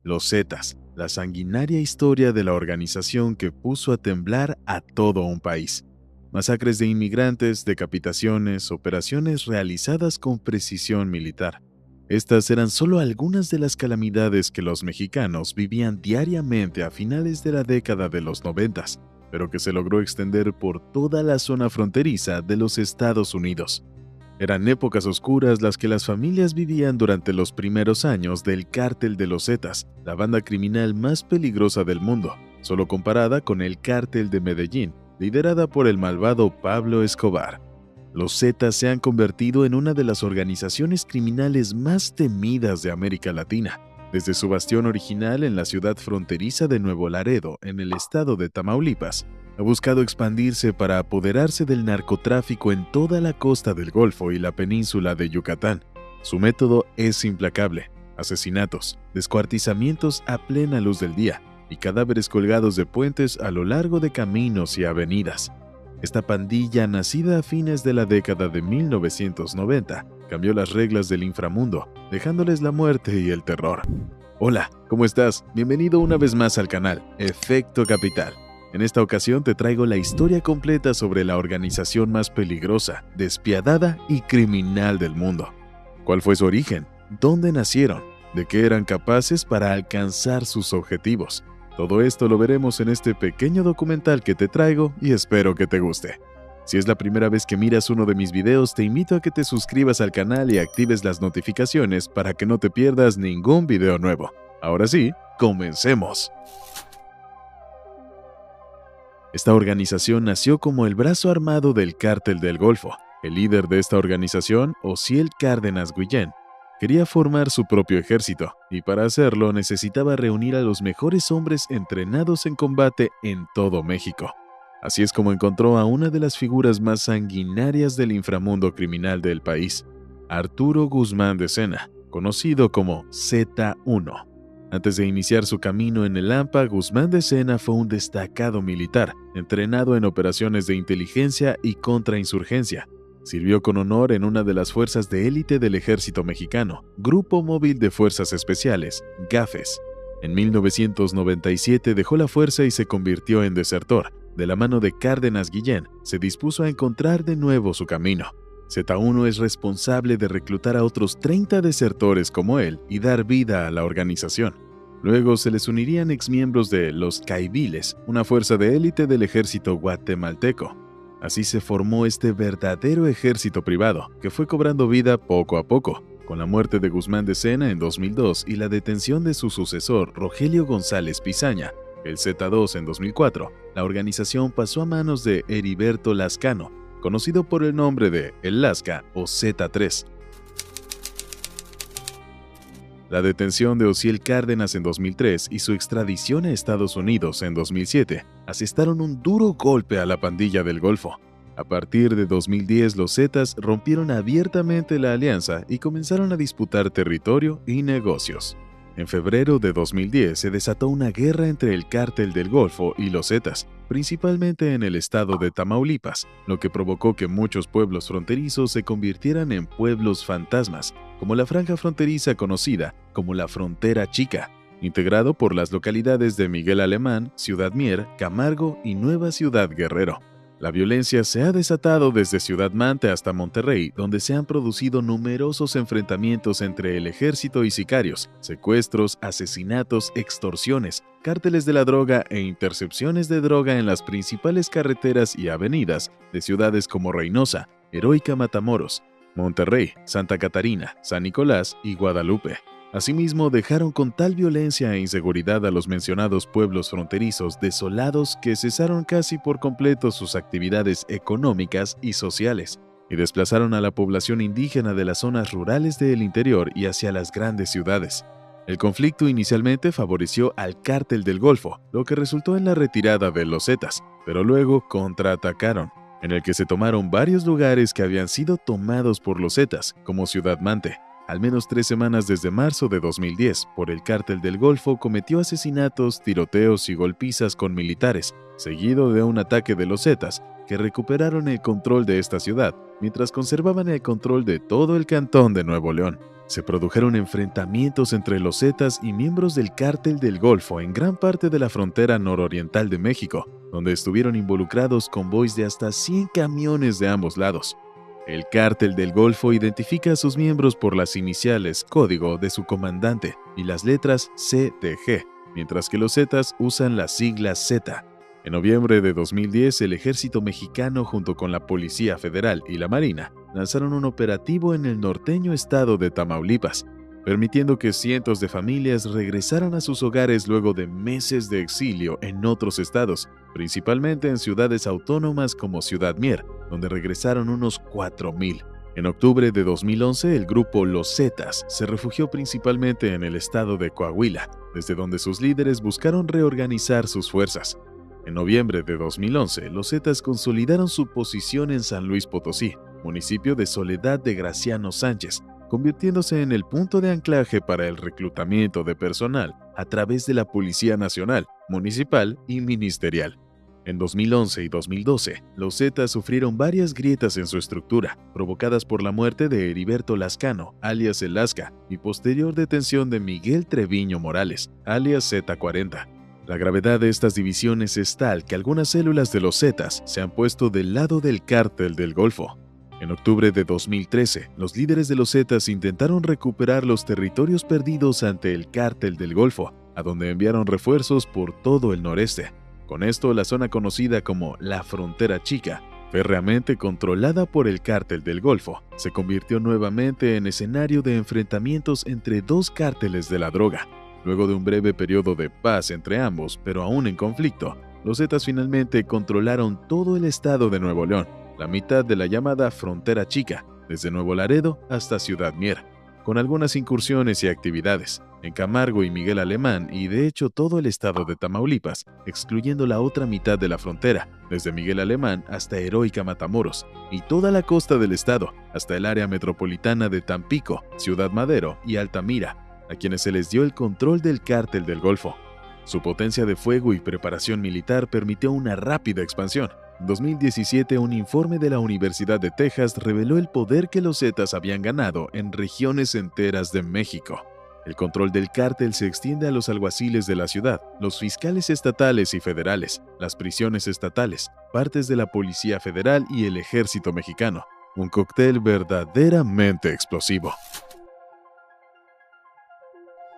Los Zetas, la sanguinaria historia de la organización que puso a temblar a todo un país. Masacres de inmigrantes, decapitaciones, operaciones realizadas con precisión militar. Estas eran solo algunas de las calamidades que los mexicanos vivían diariamente a finales de la década de los 90, pero que se logró extender por toda la zona fronteriza de los Estados Unidos. Eran épocas oscuras las que las familias vivían durante los primeros años del Cártel de los Zetas, la banda criminal más peligrosa del mundo, solo comparada con el Cártel de Medellín, liderada por el malvado Pablo Escobar. Los Zetas se han convertido en una de las organizaciones criminales más temidas de América Latina. Desde su bastión original en la ciudad fronteriza de Nuevo Laredo, en el estado de Tamaulipas, ha buscado expandirse para apoderarse del narcotráfico en toda la costa del Golfo y la península de Yucatán. Su método es implacable: asesinatos, descuartizamientos a plena luz del día y cadáveres colgados de puentes a lo largo de caminos y avenidas. Esta pandilla, nacida a fines de la década de 1990, cambió las reglas del inframundo, dejándoles la muerte y el terror. Hola, ¿cómo estás? Bienvenido una vez más al canal Efecto Capital. En esta ocasión te traigo la historia completa sobre la organización más peligrosa, despiadada y criminal del mundo. ¿Cuál fue su origen? ¿Dónde nacieron? ¿De qué eran capaces para alcanzar sus objetivos? Todo esto lo veremos en este pequeño documental que te traigo y espero que te guste. Si es la primera vez que miras uno de mis videos, te invito a que te suscribas al canal y actives las notificaciones para que no te pierdas ningún video nuevo. Ahora sí, comencemos. Esta organización nació como el brazo armado del Cártel del Golfo. El líder de esta organización, Osiel Cárdenas Guillén, quería formar su propio ejército, y para hacerlo necesitaba reunir a los mejores hombres entrenados en combate en todo México. Así es como encontró a una de las figuras más sanguinarias del inframundo criminal del país, Arturo Guzmán de Sena, conocido como Z1. Antes de iniciar su camino en el AMPA, Guzmán de Sena fue un destacado militar, entrenado en operaciones de inteligencia y contrainsurgencia. Sirvió con honor en una de las fuerzas de élite del ejército mexicano, Grupo Móvil de Fuerzas Especiales, GAFES. En 1997 dejó la fuerza y se convirtió en desertor. De la mano de Cárdenas Guillén, se dispuso a encontrar de nuevo su camino. Z1 es responsable de reclutar a otros 30 desertores como él y dar vida a la organización. Luego se les unirían exmiembros de los Caiviles, una fuerza de élite del ejército guatemalteco. Así se formó este verdadero ejército privado, que fue cobrando vida poco a poco. Con la muerte de Guzmán de Sena en 2002 y la detención de su sucesor, Rogelio González Pizaña, el Z2 en 2004, la organización pasó a manos de Heriberto Lascano, conocido por el nombre de El Lasca o Z3. La detención de Osiel Cárdenas en 2003 y su extradición a Estados Unidos en 2007 asestaron un duro golpe a la pandilla del Golfo. A partir de 2010, los Zetas rompieron abiertamente la alianza y comenzaron a disputar territorio y negocios. En febrero de 2010 se desató una guerra entre el Cártel del Golfo y los Zetas, principalmente en el estado de Tamaulipas, lo que provocó que muchos pueblos fronterizos se convirtieran en pueblos fantasmas, como la franja fronteriza conocida como la Frontera Chica, integrado por las localidades de Miguel Alemán, Ciudad Mier, Camargo y Nueva Ciudad Guerrero. La violencia se ha desatado desde Ciudad Mante hasta Monterrey, donde se han producido numerosos enfrentamientos entre el ejército y sicarios, secuestros, asesinatos, extorsiones, cárteles de la droga e intercepciones de droga en las principales carreteras y avenidas de ciudades como Reynosa, Heroica Matamoros, Monterrey, Santa Catarina, San Nicolás y Guadalupe. Asimismo, dejaron con tal violencia e inseguridad a los mencionados pueblos fronterizos desolados que cesaron casi por completo sus actividades económicas y sociales, y desplazaron a la población indígena de las zonas rurales del interior y hacia las grandes ciudades. El conflicto inicialmente favoreció al Cártel del Golfo, lo que resultó en la retirada de los Zetas, pero luego contraatacaron, en el que se tomaron varios lugares que habían sido tomados por los Zetas, como Ciudad Mante. Al menos 3 semanas desde marzo de 2010, por el Cártel del Golfo cometió asesinatos, tiroteos y golpizas con militares, seguido de un ataque de los Zetas, que recuperaron el control de esta ciudad, mientras conservaban el control de todo el cantón de Nuevo León. se produjeron enfrentamientos entre los Zetas y miembros del Cártel del Golfo en gran parte de la frontera nororiental de México, donde estuvieron involucrados convoys de hasta 100 camiones de ambos lados. El Cártel del Golfo identifica a sus miembros por las iniciales código de su comandante y las letras CDG, mientras que los Zetas usan las siglas Z. En noviembre de 2010, el ejército mexicano junto con la Policía Federal y la Marina lanzaron un operativo en el norteño estado de Tamaulipas, permitiendo que cientos de familias regresaran a sus hogares luego de meses de exilio en otros estados, principalmente en ciudades autónomas como Ciudad Mier, donde regresaron unos 4,000. En octubre de 2011, el grupo Los Zetas se refugió principalmente en el estado de Coahuila, desde donde sus líderes buscaron reorganizar sus fuerzas. En noviembre de 2011, los Zetas consolidaron su posición en San Luis Potosí, municipio de Soledad de Graciano Sánchez, convirtiéndose en el punto de anclaje para el reclutamiento de personal a través de la Policía Nacional, Municipal y Ministerial. En 2011 y 2012, los Zetas sufrieron varias grietas en su estructura, provocadas por la muerte de Heriberto Lascano, alias El Lasca, y posterior detención de Miguel Treviño Morales, alias Z40. La gravedad de estas divisiones es tal que algunas células de los Zetas se han puesto del lado del Cártel del Golfo. En octubre de 2013, los líderes de los Zetas intentaron recuperar los territorios perdidos ante el Cártel del Golfo, a donde enviaron refuerzos por todo el noreste. Con esto, la zona conocida como la Frontera Chica, férreamente controlada por el Cártel del Golfo, se convirtió nuevamente en escenario de enfrentamientos entre dos cárteles de la droga. Luego de un breve periodo de paz entre ambos, pero aún en conflicto, los Zetas finalmente controlaron todo el estado de Nuevo León, la mitad de la llamada Frontera Chica, desde Nuevo Laredo hasta Ciudad Mier, con algunas incursiones y actividades en Camargo y Miguel Alemán y de hecho todo el estado de Tamaulipas, excluyendo la otra mitad de la frontera, desde Miguel Alemán hasta Heroica Matamoros, y toda la costa del estado, hasta el área metropolitana de Tampico, Ciudad Madero y Altamira, a quienes se les dio el control del Cártel del Golfo. Su potencia de fuego y preparación militar permitió una rápida expansión. En 2017, un informe de la Universidad de Texas reveló el poder que los Zetas habían ganado en regiones enteras de México. El control del cártel se extiende a los alguaciles de la ciudad, los fiscales estatales y federales, las prisiones estatales, partes de la Policía Federal y el Ejército Mexicano. Un cóctel verdaderamente explosivo.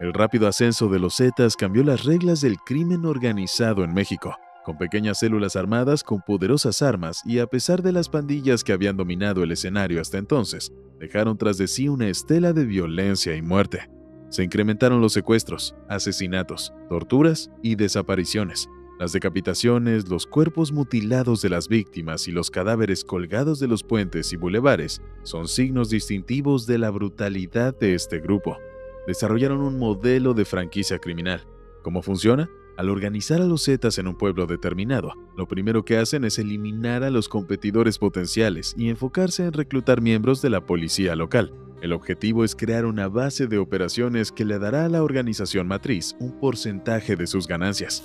El rápido ascenso de los Zetas cambió las reglas del crimen organizado en México, con pequeñas células armadas con poderosas armas y a pesar de las pandillas que habían dominado el escenario hasta entonces, dejaron tras de sí una estela de violencia y muerte. Se incrementaron los secuestros, asesinatos, torturas y desapariciones. Las decapitaciones, los cuerpos mutilados de las víctimas y los cadáveres colgados de los puentes y bulevares son signos distintivos de la brutalidad de este grupo. Desarrollaron un modelo de franquicia criminal. ¿Cómo funciona? Al organizar a los Zetas en un pueblo determinado, lo primero que hacen es eliminar a los competidores potenciales y enfocarse en reclutar miembros de la policía local. El objetivo es crear una base de operaciones que le dará a la organización matriz un porcentaje de sus ganancias.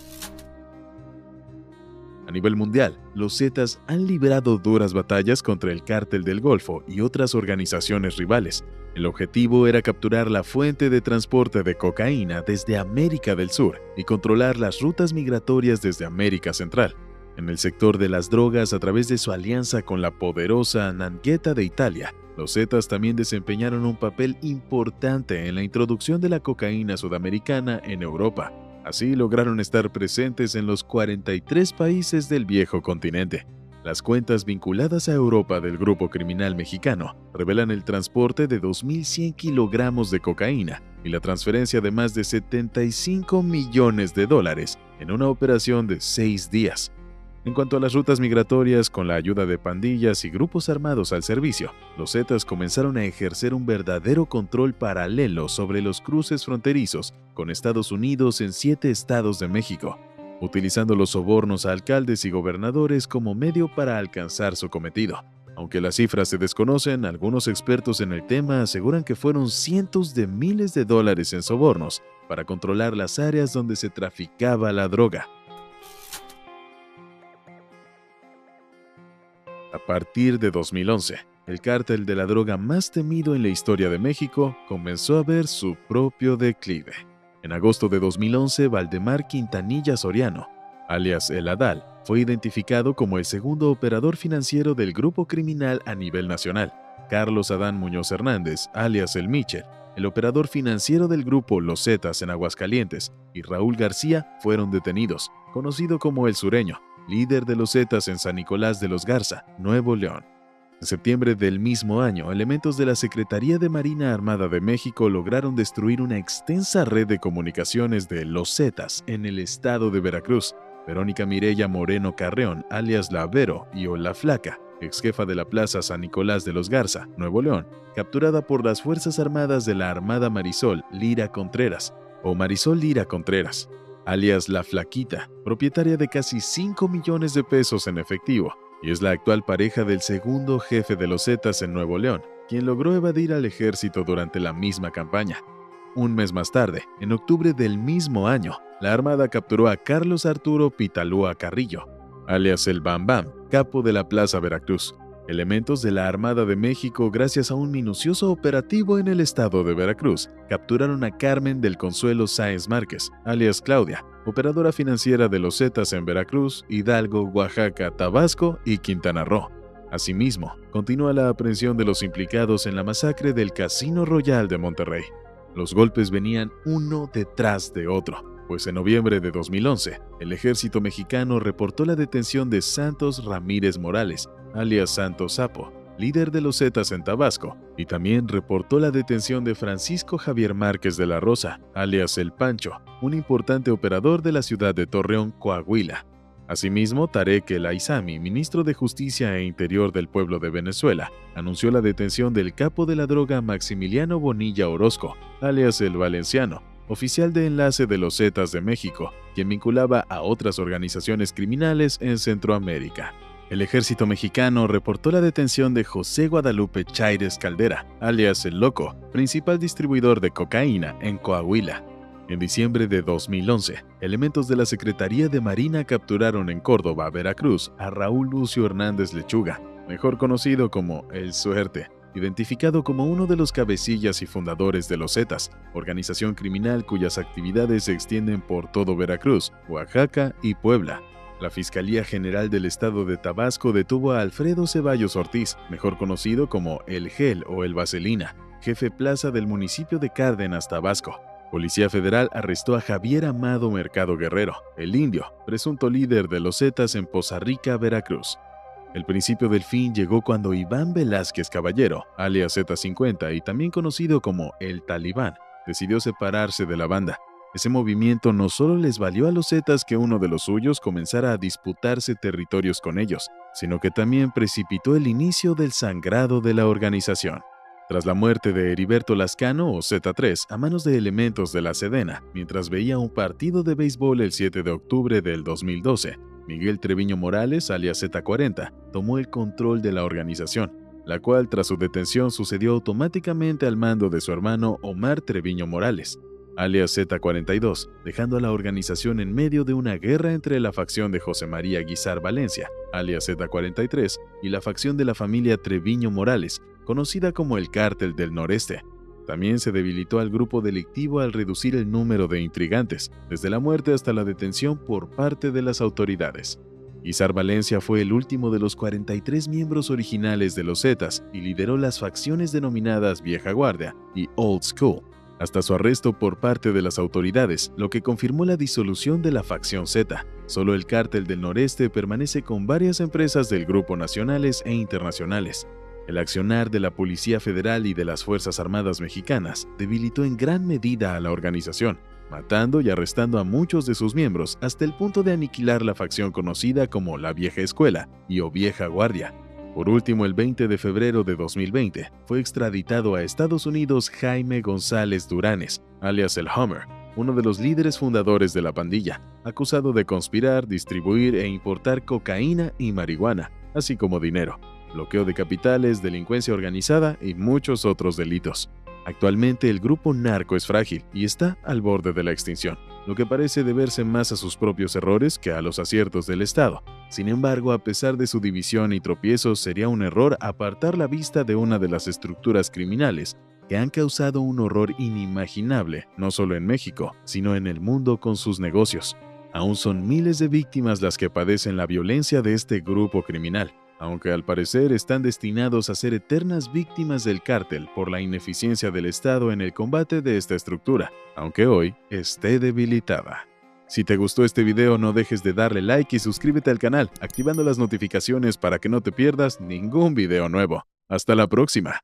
A nivel mundial, los Zetas han librado duras batallas contra el Cártel del Golfo y otras organizaciones rivales. El objetivo era capturar la fuente de transporte de cocaína desde América del Sur y controlar las rutas migratorias desde América Central. En el sector de las drogas, a través de su alianza con la poderosa 'Ndrangheta de Italia, los Zetas también desempeñaron un papel importante en la introducción de la cocaína sudamericana en Europa. Así lograron estar presentes en los 43 países del viejo continente. Las cuentas vinculadas a Europa del grupo criminal mexicano revelan el transporte de 2.100 kilogramos de cocaína y la transferencia de más de $75 millones en una operación de 6 días. En cuanto a las rutas migratorias, con la ayuda de pandillas y grupos armados al servicio, los Zetas comenzaron a ejercer un verdadero control paralelo sobre los cruces fronterizos con Estados Unidos en 7 estados de México, utilizando los sobornos a alcaldes y gobernadores como medio para alcanzar su cometido. Aunque las cifras se desconocen, algunos expertos en el tema aseguran que fueron cientos de miles de dólares en sobornos para controlar las áreas donde se traficaba la droga. A partir de 2011, el cártel de la droga más temido en la historia de México comenzó a ver su propio declive. En agosto de 2011, Valdemar Quintanilla Soriano, alias El Adal, fue identificado como el segundo operador financiero del grupo criminal a nivel nacional. Carlos Adán Muñoz Hernández, alias El Michel, el operador financiero del grupo Los Zetas en Aguascalientes, y Raúl García fueron detenidos, conocido como El Sureño, líder de los Zetas en San Nicolás de los Garza, Nuevo León. En septiembre del mismo año, elementos de la Secretaría de Marina Armada de México lograron destruir una extensa red de comunicaciones de Los Zetas en el estado de Veracruz. Verónica Mireya Moreno Carreón, alias La Vero y o La Flaca, ex jefa de la Plaza San Nicolás de los Garza, Nuevo León, capturada por las Fuerzas Armadas de la Armada Marisol Lira Contreras, o Marisol Lira Contreras, alias La Flaquita, propietaria de casi 5 millones de pesos en efectivo, y es la actual pareja del segundo jefe de los Zetas en Nuevo León, quien logró evadir al ejército durante la misma campaña. Un mes más tarde, en octubre del mismo año, la Armada capturó a Carlos Arturo Pitalúa Carrillo, alias el Bam Bam, capo de la Plaza Veracruz. Elementos de la Armada de México, gracias a un minucioso operativo en el estado de Veracruz, capturaron a Carmen del Consuelo Sáenz Márquez, alias Claudia, operadora financiera de los Zetas en Veracruz, Hidalgo, Oaxaca, Tabasco y Quintana Roo. Asimismo, continúa la aprehensión de los implicados en la masacre del Casino Royal de Monterrey. Los golpes venían uno detrás de otro, pues en noviembre de 2011, el ejército mexicano reportó la detención de Santos Ramírez Morales, alias Santos Sapo, líder de los Zetas en Tabasco, y también reportó la detención de Francisco Javier Márquez de la Rosa, alias El Pancho, un importante operador de la ciudad de Torreón, Coahuila. Asimismo, Tarek El Aizami, ministro de Justicia e Interior del pueblo de Venezuela, anunció la detención del capo de la droga Maximiliano Bonilla Orozco, alias El Valenciano, oficial de enlace de los Zetas de México, quien vinculaba a otras organizaciones criminales en Centroamérica. El ejército mexicano reportó la detención de José Guadalupe Chaires Caldera, alias El Loco, principal distribuidor de cocaína en Coahuila. En diciembre de 2011, elementos de la Secretaría de Marina capturaron en Córdoba, Veracruz, a Raúl Lucio Hernández Lechuga, mejor conocido como El Suerte, identificado como uno de los cabecillas y fundadores de los Zetas, organización criminal cuyas actividades se extienden por todo Veracruz, Oaxaca y Puebla. La Fiscalía General del Estado de Tabasco detuvo a Alfredo Ceballos Ortiz, mejor conocido como El Gel o El Vaselina, jefe plaza del municipio de Cárdenas, Tabasco. Policía Federal arrestó a Javier Amado Mercado Guerrero, el Indio, presunto líder de los Zetas en Poza Rica, Veracruz. El principio del fin llegó cuando Iván Velázquez Caballero, alias Z50 y también conocido como El Talibán, decidió separarse de la banda. Ese movimiento no solo les valió a los Zetas que uno de los suyos comenzara a disputarse territorios con ellos, sino que también precipitó el inicio del sangrado de la organización. Tras la muerte de Heriberto Lascano o Z3 a manos de elementos de la Sedena, mientras veía un partido de béisbol el 7 de octubre del 2012, Miguel Treviño Morales, alias Z40, tomó el control de la organización, la cual tras su detención sucedió automáticamente al mando de su hermano Omar Treviño Morales, alias Z42, dejando a la organización en medio de una guerra entre la facción de José María Guizar Valencia, alias Z43, y la facción de la familia Treviño Morales, conocida como el Cártel del Noreste. También se debilitó al grupo delictivo al reducir el número de intrigantes, desde la muerte hasta la detención por parte de las autoridades. Guizar Valencia fue el último de los 43 miembros originales de los Zetas y lideró las facciones denominadas Vieja Guardia y Old School, hasta su arresto por parte de las autoridades, lo que confirmó la disolución de la facción Z. Solo el Cártel del Noreste permanece con varias empresas del grupo nacionales e internacionales. El accionar de la Policía Federal y de las Fuerzas Armadas mexicanas debilitó en gran medida a la organización, matando y arrestando a muchos de sus miembros hasta el punto de aniquilar la facción conocida como la Vieja Escuela y o Vieja Guardia. Por último, el 20 de febrero de 2020, fue extraditado a Estados Unidos Jaime González Duranes, alias el Hummer, uno de los líderes fundadores de la pandilla, acusado de conspirar, distribuir e importar cocaína y marihuana, así como dinero, bloqueo de capitales, delincuencia organizada y muchos otros delitos. Actualmente el grupo narco es frágil y está al borde de la extinción. lo que parece deberse más a sus propios errores que a los aciertos del Estado. Sin embargo, a pesar de su división y tropiezos, sería un error apartar la vista de una de las estructuras criminales que han causado un horror inimaginable, no solo en México, sino en el mundo con sus negocios. Aún son miles de víctimas las que padecen la violencia de este grupo criminal, aunque al parecer están destinados a ser eternas víctimas del cártel por la ineficiencia del Estado en el combate de esta estructura, aunque hoy esté debilitada. Si te gustó este video, no dejes de darle like y suscríbete al canal, activando las notificaciones para que no te pierdas ningún video nuevo. ¡Hasta la próxima!